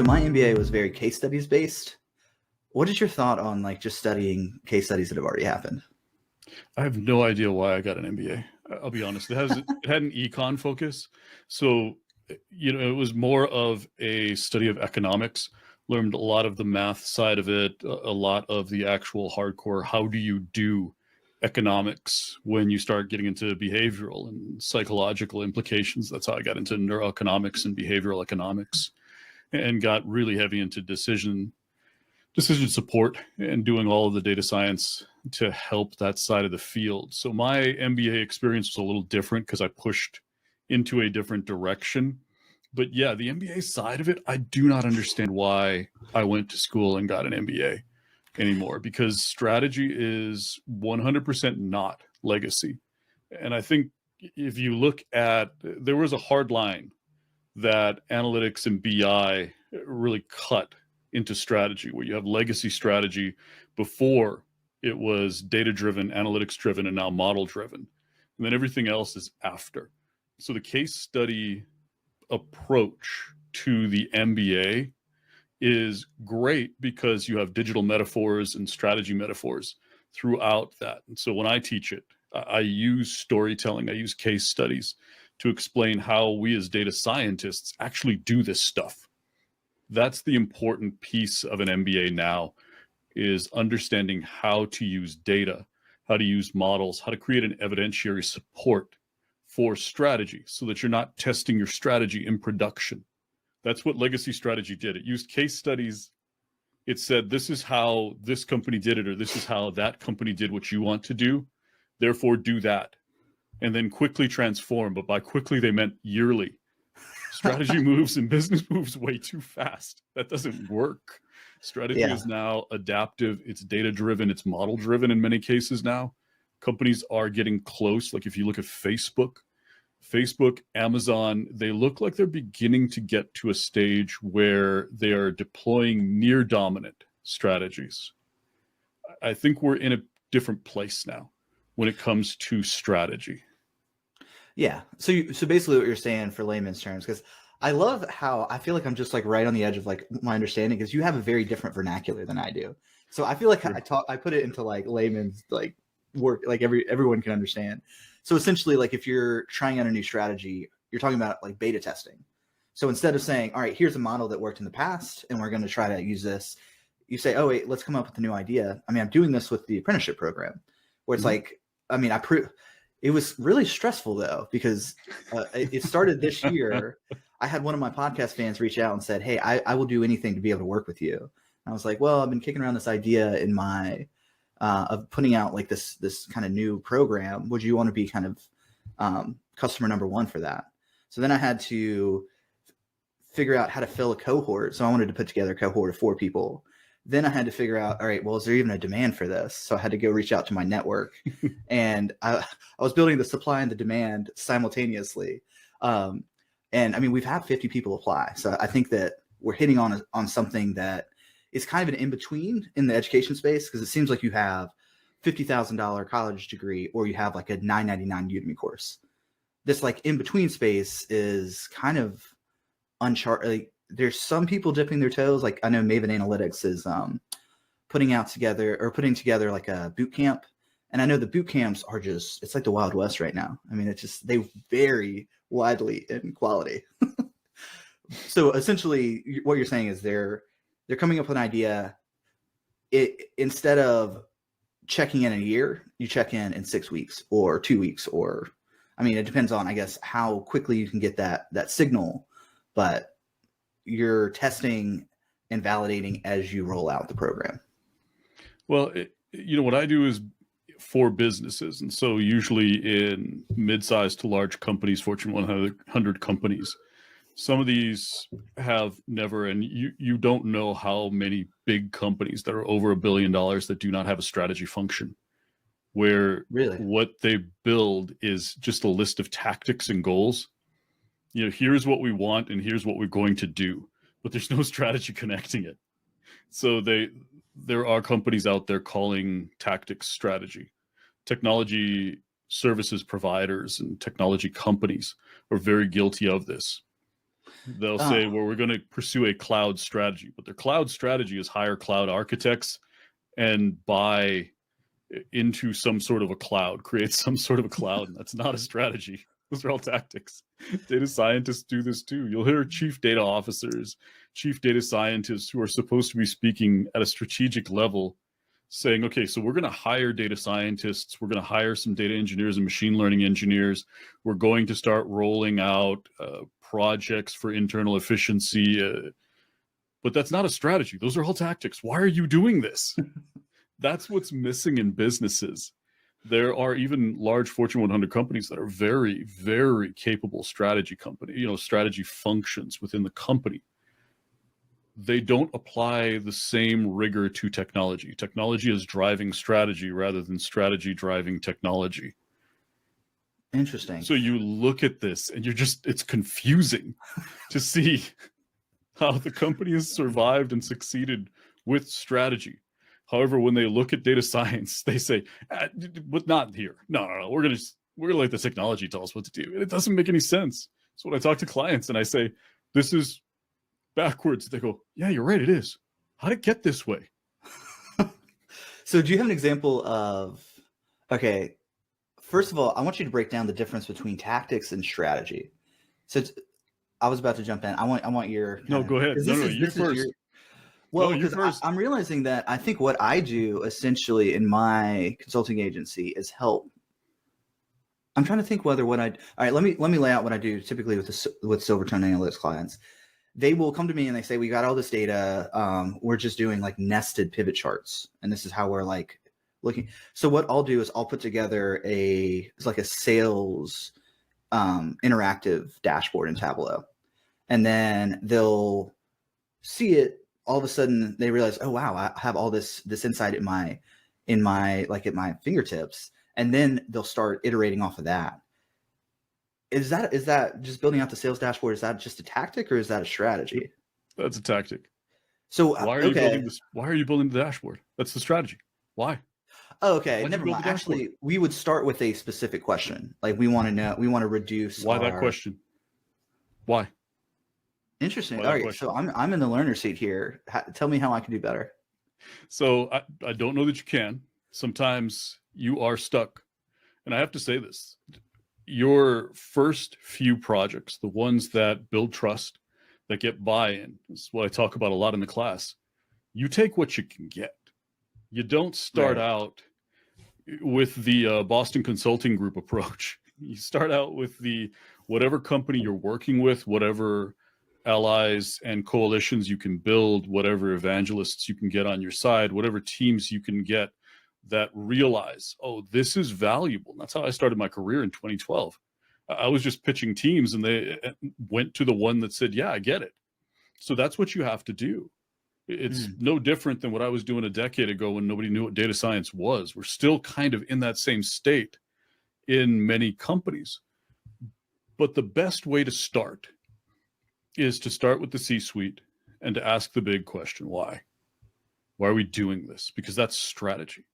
So my MBA was very case studies based. What is your thought on like just studying case studies that have already happened? I have no idea why I got an MBA. I'll be honest. It had an econ focus. So, it was more of a study of economics, learned a lot of the math side of it, a lot of the actual hardcore. How do you do economics when you start getting into behavioral and psychological implications? That's how I got into neuroeconomics and behavioral economics and got really heavy into decision support and doing all of the data science to help that side of the field. So my MBA experience was a little different because I pushed into a different direction. But yeah, the MBA side of it, I do not understand why I went to school and got an MBA anymore, because strategy is 100% not legacy. And I think if you look at, there was a hard line that analytics and BI really cut into strategy, where you have legacy strategy before it was data-driven, analytics-driven, and now model-driven. And then everything else is after. So the case study approach to the MBA is great because you have digital metaphors and strategy metaphors throughout that. And so when I teach it, I use storytelling, I use case studies to explain how we as data scientists actually do this stuff. That's the important piece of an MBA now, is understanding how to use data, how to use models, how to create an evidentiary support for strategy so that you're not testing your strategy in production. That's what legacy strategy did. It used case studies. It said, this is how this company did it, or this is how that company did what you want to do. Therefore, do that. And then quickly transform. But by quickly, they meant yearly. Strategy moves and business moves way too fast. That doesn't work. Strategy is now adaptive. It's data-driven. It's model-driven in many cases now. Companies are getting close. Like if you look at Facebook, Amazon, they look like they're beginning to get to a stage where they are deploying near dominant strategies. I think we're in a different place now when it comes to strategy. Yeah. So basically what you're saying for layman's terms, because I love how I feel like I'm just like right on the edge of like my understanding, because you have a very different vernacular than I do. So I feel like I put it into like layman's like work, like everyone can understand. So essentially, like if you're trying out a new strategy, you're talking about like beta testing. So instead of saying, all right, here's a model that worked in the past and we're going to try to use this, you say, oh wait, let's come up with a new idea. I mean, I'm doing this with the apprenticeship program, where it's like, I mean, it was really stressful though, because it started this year. I had one of my podcast fans reach out and said, hey, I will do anything to be able to work with you. And I was like, well, I've been kicking around this idea in my, of putting out like this kind of new program. Would you want to be kind of customer number one for that? So then I had to figure out how to fill a cohort. So I wanted to put together a cohort of 4 people. Then I had to figure out, all right, well, is there even a demand for this? So I had to go reach out to my network. And I was building the supply and the demand simultaneously. And I mean, we've had 50 people apply. So I think that we're hitting on something that is kind of an in-between in the education space, because it seems like you have $50,000 college degree or you have like a $9.99 Udemy course. This like in-between space is kind of uncharted. Like, there's some people dipping their toes. Like I know Maven Analytics is putting together like a boot camp. And I know the boot camps are just, it's like the Wild West right now. I mean, they vary widely in quality. So essentially what you're saying is they're coming up with an idea. Instead of checking in a year, you check in 6 weeks or 2 weeks, or, I mean, it depends on, I guess, how quickly you can get that signal, but you're testing and validating as you roll out the program. Well, what I do is for businesses. And so usually in mid-sized to large companies, Fortune 100 companies, some of these have never, and you don't know how many big companies that are over $1 billion that do not have a strategy function, where Really what they build is just a list of tactics and goals. Here's what we want and here's what we're going to do, but there's no strategy connecting it. So there are companies out there calling tactics strategy. Technology services providers and technology companies are very guilty of this. They'll say, well, we're going to pursue a cloud strategy, but their cloud strategy is hire cloud architects and buy into some sort of a cloud, create some sort of a cloud. And that's not a strategy. Those are all tactics. Data scientists do this too. You'll hear chief data officers, chief data scientists who are supposed to be speaking at a strategic level saying, okay, so we're going to hire data scientists. We're going to hire some data engineers and machine learning engineers. We're going to start rolling out projects for internal efficiency. But that's not a strategy. Those are all tactics. Why are you doing this? That's what's missing in businesses. There are even large Fortune 100 companies that are very, very capable strategy strategy functions within the company. They don't apply the same rigor to technology. Technology is driving strategy rather than strategy driving technology. Interesting. So you look at this and it's confusing to see how the company has survived and succeeded with strategy. However, when they look at data science, they say, but not here. No. We're gonna let the technology tell us what to do. And it doesn't make any sense. So when I talk to clients and I say, this is backwards, they go, yeah, you're right, it is. How did it get this way? So do you have an example of, okay, first of all, I want you to break down the difference between tactics and strategy. So I was about to jump in. I want your... No, go ahead. No, you first. Well, because I'm realizing that I think what I do essentially in my consulting agency is help. I'm trying to think whether all right, let me lay out what I do typically with Silvertone Analytics clients. They will come to me and they say, we got all this data. We're just doing like nested pivot charts. And this is how we're like looking. So what I'll do is I'll put together it's like a sales interactive dashboard in Tableau. And then they'll see it. All of a sudden they realize, oh, wow, I have all this insight at my fingertips. And then they'll start iterating off of that. Is that just building out the sales dashboard? Is that just a tactic or is that a strategy? That's a tactic. So why are you building this? Why are you building the dashboard? That's the strategy. Why? Oh, okay. Never mind. Actually, we would start with a specific question. Like we want to reduce. Why that question? Why? Interesting. All right. So I'm in the learner seat here. Tell me how I can do better. So I don't know that you can. Sometimes you are stuck. And I have to say this. Your first few projects, the ones that build trust, that get buy-in, is what I talk about a lot in the class. You take what you can get. You don't start out with the Boston Consulting Group approach. You start out with whatever company you're working with, whatever allies and coalitions you can build, whatever evangelists you can get on your side, whatever teams you can get that realize, oh, this is valuable. And that's how I started my career in 2012. I was just pitching teams and they went to the one that said, yeah, I get it. So that's what you have to do. It's no different than what I was doing a decade ago when nobody knew what data science was. We're still kind of in that same state in many companies. But the best way to start is to start with the C-suite and to ask the big question, why? Why are we doing this? Because that's strategy.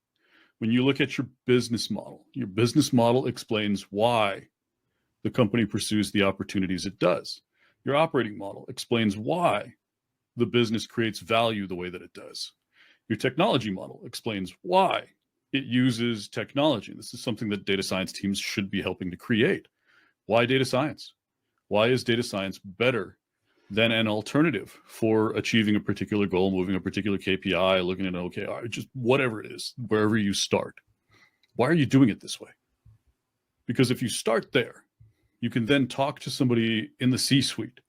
When you look at your business model explains why the company pursues the opportunities it does. Your operating model explains why the business creates value the way that it does. Your technology model explains why it uses technology. This is something that data science teams should be helping to create. Why data science? Why is data science better than an alternative for achieving a particular goal, moving a particular KPI, looking at an OKR, just whatever it is, wherever you start? Why are you doing it this way? Because if you start there, you can then talk to somebody in the C-suite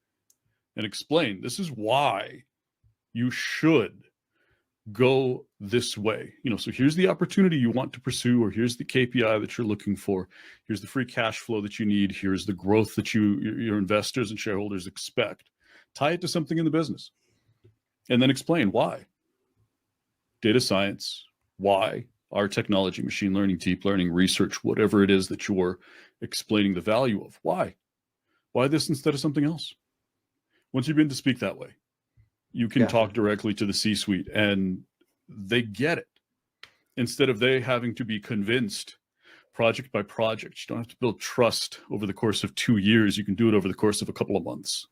and explain, this is why you should go this way. So here's the opportunity you want to pursue, or here's the KPI that you're looking for. Here's the free cash flow that you need. Here's the growth that your investors and shareholders expect. Tie it to something in the business and then explain why. Data science, why? Our technology, machine learning, deep learning, research, whatever it is that you're explaining the value of. Why? Why this instead of something else? Once you've been to speak that way, you can talk directly to the C-suite and they get it. Instead of they having to be convinced project by project. You don't have to build trust over the course of 2 years. You can do it over the course of a couple of months.